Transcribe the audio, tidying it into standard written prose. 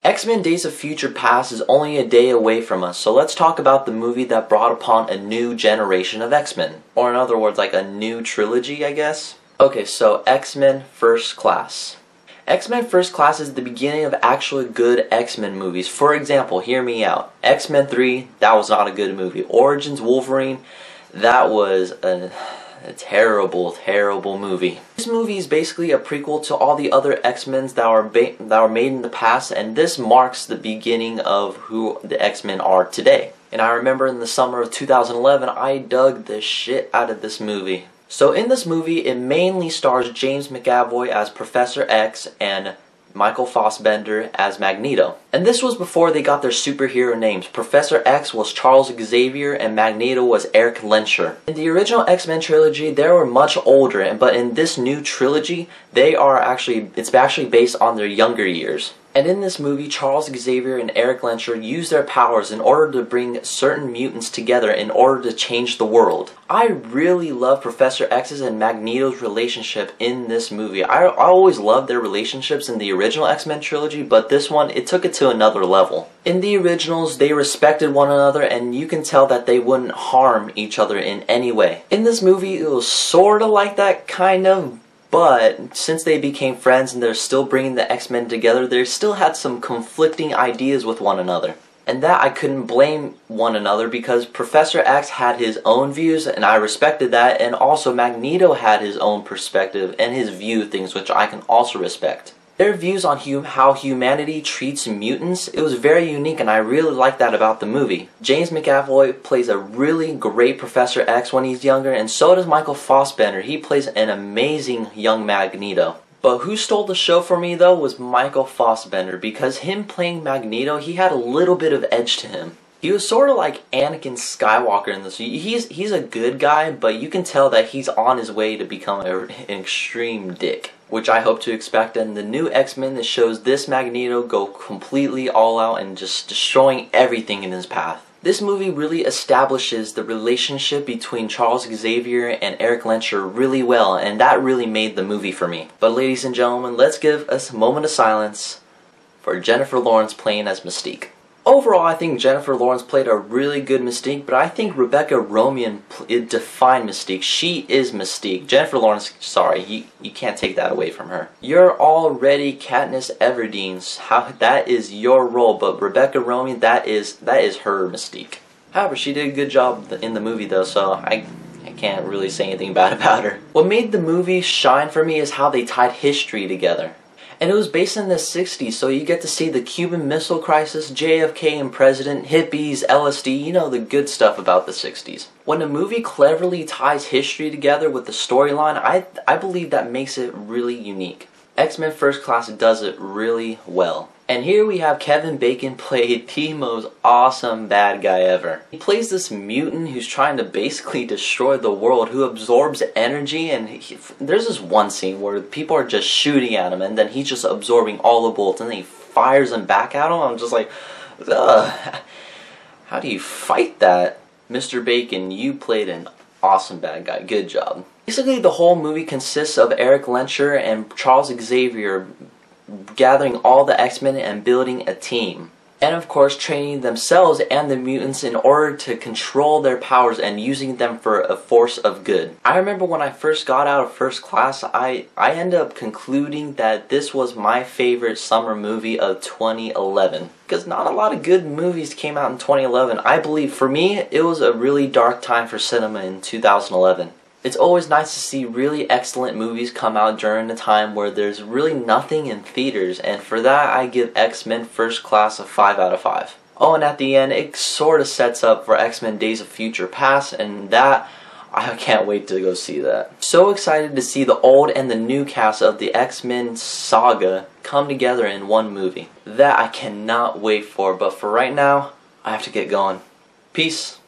X-Men Days of Future Past is only a day away from us, so let's talk about the movie that brought upon a new generation of X-Men. Or in other words, like a new trilogy, I guess? Okay, so X-Men First Class. X-Men First Class is the beginning of actually good X-Men movies. For example, hear me out. X-Men 3, that was not a good movie. Origins Wolverine, that was a terrible, terrible movie. This movie is basically a prequel to all the other X-Men that were made in the past, and this marks the beginning of who the X-Men are today. And I remember in the summer of 2011, I dug the shit out of this movie. So in this movie, it mainly stars James McAvoy as Professor X and Michael Fassbender as Magneto. And this was before they got their superhero names. Professor X was Charles Xavier and Magneto was Eric Lenscher. In the original X-Men trilogy, they were much older, but in this new trilogy, it's actually based on their younger years. And in this movie, Charles Xavier and Eric Lenscher use their powers in order to bring certain mutants together in order to change the world. I really love Professor X's and Magneto's relationship in this movie. I always loved their relationships in the original X-Men trilogy, but this one, it took it to another level. In the originals, they respected one another, and you can tell that they wouldn't harm each other in any way. In this movie, it was sorta like that, kind of. But since they became friends and they're still bringing the X-Men together, they still had some conflicting ideas with one another. And that I couldn't blame one another because Professor X had his own views and I respected that, and also Magneto had his own perspective and his view of things, which I can also respect. Their views on how humanity treats mutants, it was very unique, and I really like that about the movie. James McAvoy plays a really great Professor X when he's younger, and so does Michael Fassbender. He plays an amazing young Magneto. But who stole the show for me though was Michael Fassbender, because him playing Magneto, he had a little bit of edge to him. He was sort of like Anakin Skywalker in this. He's a good guy, but you can tell that he's on his way to become an extreme dick, which I hope to expect. And the new X-Men that shows this Magneto go completely all out and just destroying everything in his path. This movie really establishes the relationship between Charles Xavier and Eric Lenscher really well, and that really made the movie for me. But ladies and gentlemen, let's give us a moment of silence for Jennifer Lawrence playing as Mystique. Overall, I think Jennifer Lawrence played a really good Mystique, but I think Rebecca Romijn defined Mystique. She is Mystique. Jennifer Lawrence, sorry, you can't take that away from her. You're already Katniss Everdeen. That is your role, but Rebecca Romijn, that is her Mystique. However, she did a good job in the movie though, so I can't really say anything bad about her. What made the movie shine for me is how they tied history together. And it was based in the 60s, so you get to see the Cuban Missile Crisis, JFK and President, hippies, LSD, you know, the good stuff about the 60s. When a movie cleverly ties history together with the storyline, I believe that makes it really unique. X-Men First Class does it really well. And here we have Kevin Bacon play the most awesome bad guy ever. He plays this mutant who's trying to basically destroy the world, who absorbs energy, and there's this one scene where people are just shooting at him and then he's just absorbing all the bullets and then he fires them back at him. I'm just like, ugh, how do you fight that? Mr. Bacon, you played an awesome bad guy. Good job. Basically, the whole movie consists of Eric Lenscher and Charles Xavier gathering all the X-Men and building a team. And of course, training themselves and the mutants in order to control their powers and using them for a force of good. I remember when I first got out of First Class, I ended up concluding that this was my favorite summer movie of 2011. Because not a lot of good movies came out in 2011. I believe, for me, it was a really dark time for cinema in 2011. It's always nice to see really excellent movies come out during a time where there's really nothing in theaters, and for that I give X-Men First Class a 5 out of 5. Oh, and at the end, it sort of sets up for X-Men Days of Future Past, and that, I can't wait to go see that. So excited to see the old and the new cast of the X-Men saga come together in one movie. That I cannot wait for, but for right now, I have to get going. Peace.